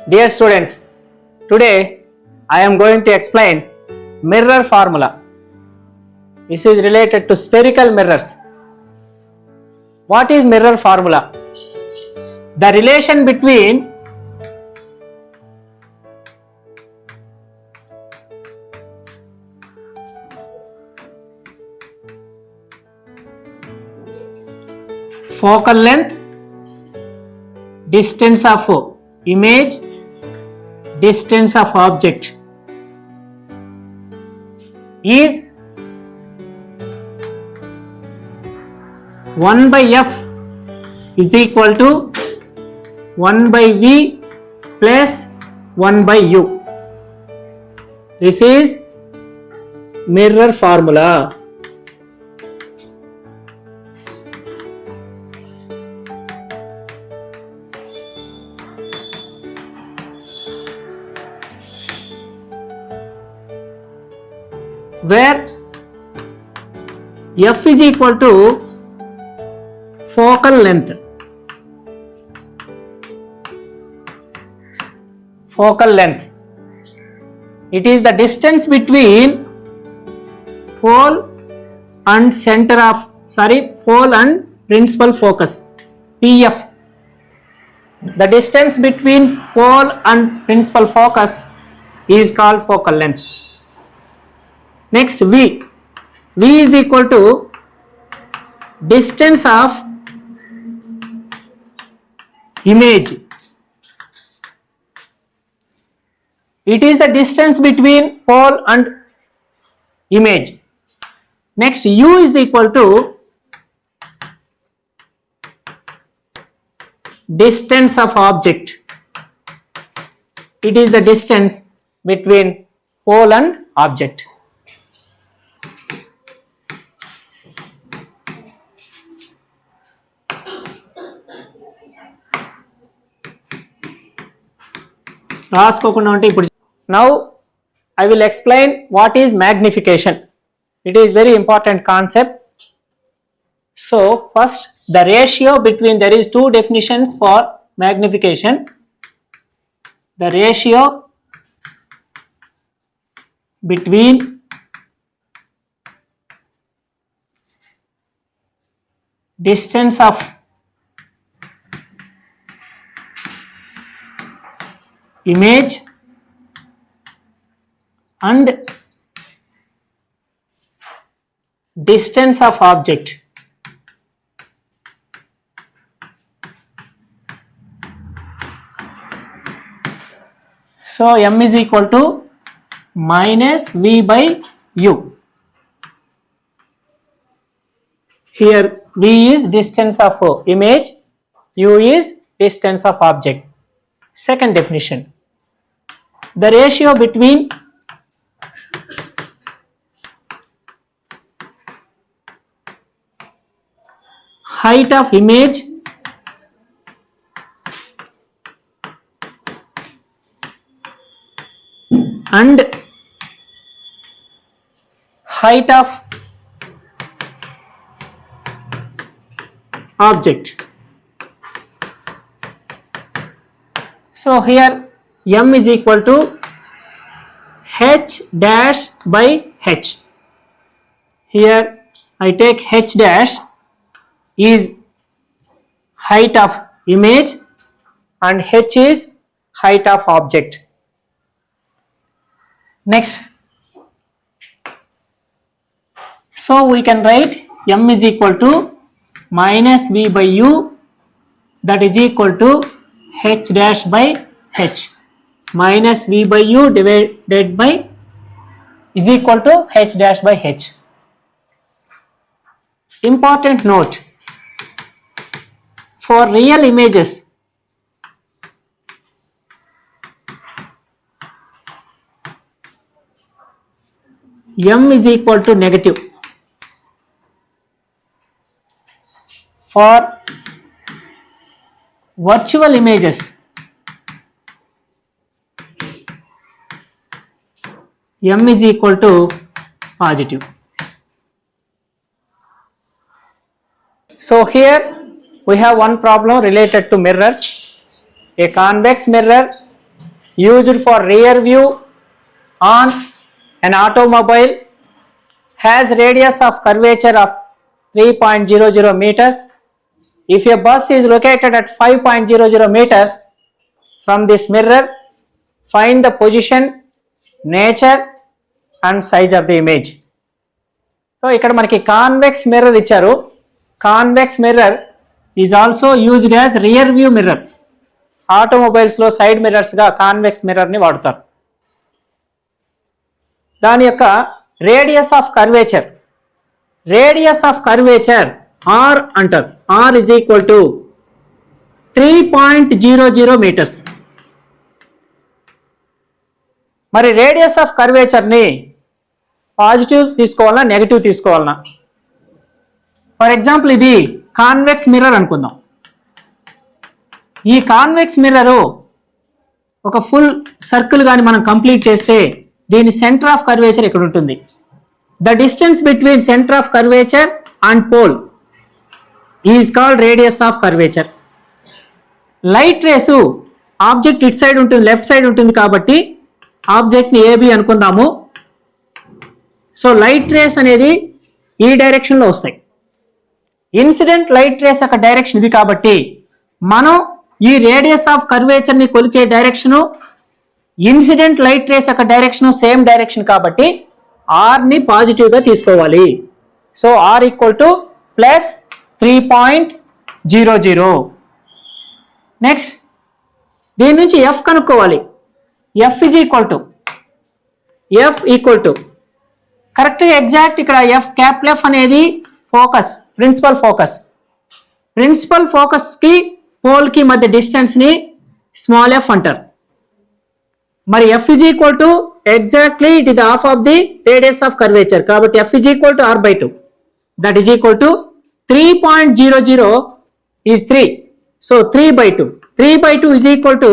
Dear students, today I am going to explain mirror formula. This is related to spherical mirrors. What is mirror formula? The relation between focal length, distance of image, distance of object is 1 by f is equal to 1 by v plus 1 by u. This is mirror formula. Where f is equal to focal length. Focal length. It is the distance between pole and pole and principal focus. PF. The distance between pole and principal focus is called focal length. Next, V. V is equal to distance of image. It is the distance between pole and image. Next, U is equal to distance of object. It is the distance between pole and object. Now I will explain what is magnification. It is very important concept. So first, the ratio between, there is two definitions for magnification. The ratio between distance of image and distance of object. So m is equal to minus v by u. Here v is distance of image, u is distance of object. Second definition, the ratio between height of image and height of object. So here m is equal to h dash by h. Here I take h dash is height of image and h is height of object. Next, so we can write m is equal to minus v by u, that is equal to h dash by h, minus v by u divided by is equal to h dash by h. Important note, for real images m is equal to negative. For virtual images m is equal to positive. So here we have one problem related to mirrors. A convex mirror used for rear view on an automobile has radius of curvature of 3.00 meters. If a bus is located at 5.00 meters from this mirror, find the position, nature and size of the image. So ఇక్కడ మనకి convex mirror ఇచ్చారు. Convex mirror is also used as rear view mirror. Automobiles లో side mirrors గా convex mirror ని వాడతారు. దాని యొక్క radius of curvature, radius of curvature R అంటారు. R is equal to 3.00 metres. మరి రేడియస్ ఆఫ్ కర్వేచర్ ని పాజిటివ్ తీసుకోవాలన్నా నెగటివ్ తీసుకోవాలన్నా? ఫర్ ఎగ్జాంపుల్ ఇది కాన్వెక్స్ మిర్రర్ అనుకుందాం. ఈ కాన్వెక్స్ మిర్రర్ ఒక ఫుల్ సర్కిల్ కానీ మనం కంప్లీట్ చేస్తే దీని సెంటర్ ఆఫ్ కర్వేచర్ ఇక్కడ ఉంటుంది. The distance between centre of curvature and pole is called radius of curvature. Light rays object it side ఉంటుంది, లెఫ్ట్ సైడ్ ఉంటుంది కాబట్టి ఆబ్జెక్ట్ ని ఏబి అనుకుందాము. సో లైట్ రేస్ అనేది ఈ డైరెక్షన్ లో వస్తాయి. ఇన్సిడెంట్ లైట్ రేస్ యొక్క డైరెక్షన్ ఇది కాబట్టి మనం ఈ రేడియస్ ఆఫ్ కర్వేచర్ ని కొలిచే డైరెక్షను, ఇన్సిడెంట్ లైట్ రేస్ యొక్క డైరెక్షన్ సేమ్ డైరెక్షన్ కాబట్టి ఆర్ ని పాజిటివ్ గా తీసుకోవాలి. So R equal to plus 3.00. Next దీని నుంచి ఎఫ్ కనుక్కోవాలి. F is equal to correct exact ఇక్కడ ఎఫ్ క్యాపిటల్ ఎఫ్ అనేది focus, principal focus. Principal focus కి పోల్ కి మధ్య డిస్టెన్స్ ని స్మాల్ ఎఫ్ అంటారు. మరి F is equal to exactly it is half of the radius of curvature కాబట్టి F is equal to R by 2. That is equal to 3.00 is 3. So 3/2. 3/2 is equal to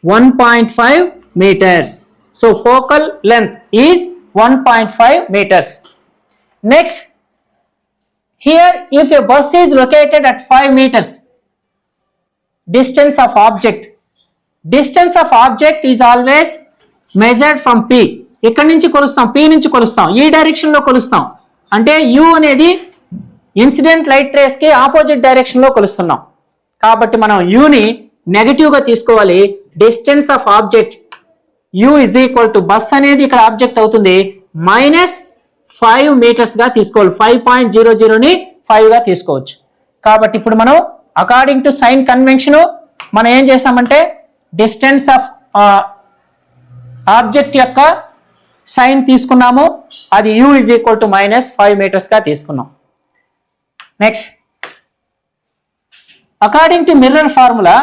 1.5 meters. So focal length is 1.5 meters. Next, here if a bus is located at 5 meters, distance of object is always measured from P. ఇక్కడ నుంచి కొలుస్తాం, P నుంచి కొలుస్తాం, ఈ direction లో కొలుస్తాం. అంటే U అనేది incident light race కి opposite direction లో కొలుస్తున్నాం కాబట్టి మనం U ని నెగటివ్ గా తీసుకోవాలి. Distance of object U is equal to bus అనేది ఇక్కడ ఆబ్జెక్ట్ అవుతుంది -5 మీటర్స్ గా తీసుకోవాలి. 5.00 ని 5 గా తీసుకోవచ్చు. కాబట్టి ఇప్పుడు మనం అకార్డింగ్ టు సైన్ కన్వెన్షన్ మనం ఏం చేసామంటే డిస్టెన్స్ ఆఫ్ ఆబ్జెక్ట్ యొక్క సైన్ తీసుకున్నాము. అది U is equal to -5 metres గా తీసుకున్నాం. Next according to mirror formula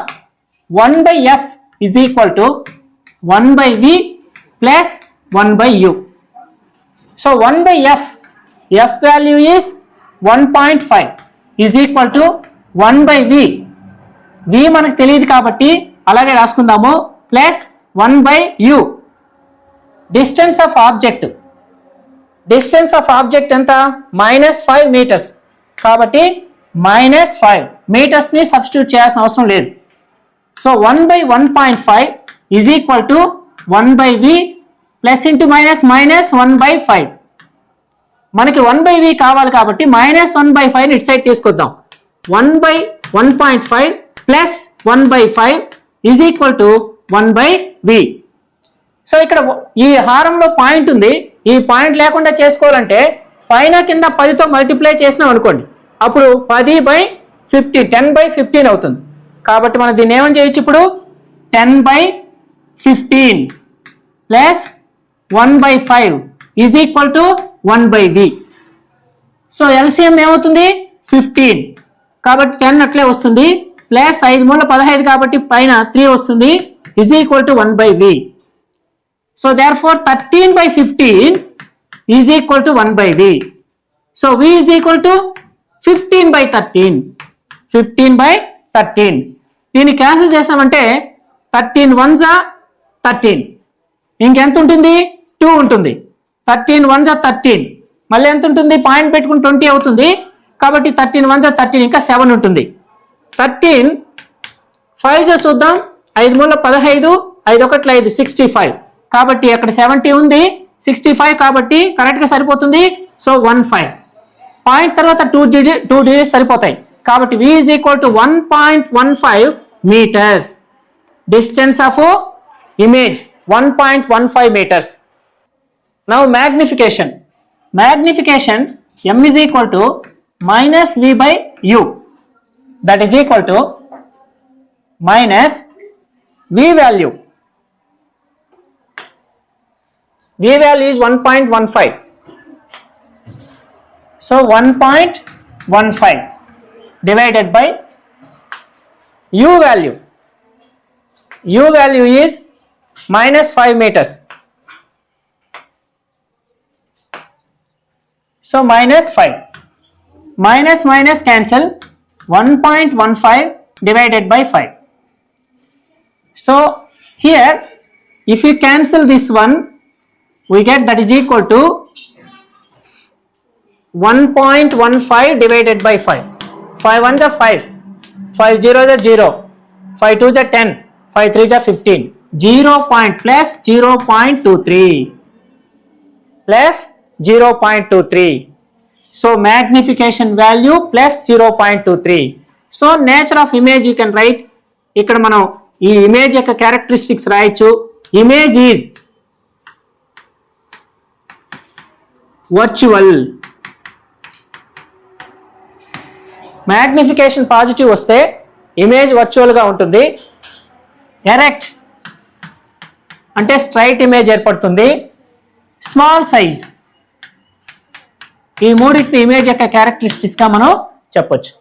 1/f is equal to 1/v plus 1/u. So 1/f, f value is 1.5 is equal to 1/v. v మనకు తెలియదు కాబట్టి అలాగే రాసుకుందాము plus 1/u. Distance of object ఎంత -5 metres కాబట్టి -5 metres ని సబ్స్టిట్యూట్ చేయాల్సిన అవసరం లేదు. So 1/1.5 is equal to 1/v plus into minus -1/5. మనకి 1/v కావాలి కాబట్టి -1/5 ఇటు సైడ్ తీసుకొద్దాం. 1/1.5 plus 1/5 is equal to 1/v. So ఇక్కడ ఈ హారంలో పాయింట్ ఉంది, ఈ పాయింట్ లేకుండా చేసుకోవాలంటే పైన కింద 10తో మల్టిప్లై చేసినాం అనుకోండి, అప్పుడు 10/15 10/15 అవుతుంది. కాబట్టి మనం దీన్ని ఏమని చేయొచ్చు ఇప్పుడు 10/15 plus 1/5 is equal to 1/v. So LCM ఏమవుతుంది 15 కాబట్టి 10 అట్లే వస్తుంది ప్లస్ 5 మూల 15 కాబట్టి పైన 3 వస్తుంది is equal to 1/v. So therefore 13/15 is equal to 1/v. So v is equal to 15/13. 15/13 దీన్ని క్యాన్సిల్ చేసామంటే 13 1s 13, ఇంకెంత ఉంటుంది 2 ఉంటుంది. 13 1s 13, మళ్ళీ ఎంత ఉంటుంది పాయింట్ పెట్టుకుని 20 అవుతుంది కాబట్టి 13 1s 13 ఇంకా 7 ఉంటుంది. 13 5 చూద్దాం. 5 మూల 15, 5 ఒకట్ల 5, 65. కాబట్టి అక్కడ 70 ఉంది, 65 కాబట్టి కరెక్ట్ గా సరిపోతుంది. సో 15 పాయింట్ తర్వాత 2 డిజిట్స్ సరిపోతాయి. కాబట్టి v is equal to 1.15 meters. Distance of image 1.15 meters. Now magnification. Magnification m is equal to minus v by u. That is equal to minus v value. V value is 1.15. So 1.15 divided by u value. U value is minus 5 meters. So minus 5. Minus minus cancel. 1.15 divided by 5. So here if you cancel this one, we get that is equal to 1.15 divided by 5. 5 1s are 5. 5 0s are 0. 5 2s are 10. 5 3s are 15. 0 point plus 0.23 plus 0.23. So magnification value plus 0.23. So nature of image you can write. ఇక్కడ మనం ఈ image యొక్క characteristics రాయొచ్చు. Image is virtual. Magnification positive వస్తే image వర్చువల్గా ఉంటుంది. Erect అంటే straight image ఏర్పడుతుంది. Small size. ఈ మూడింటిని ఇమేజ్ యొక్క క్యారెక్టరిస్టిక్స్గా మనం చెప్పొచ్చు.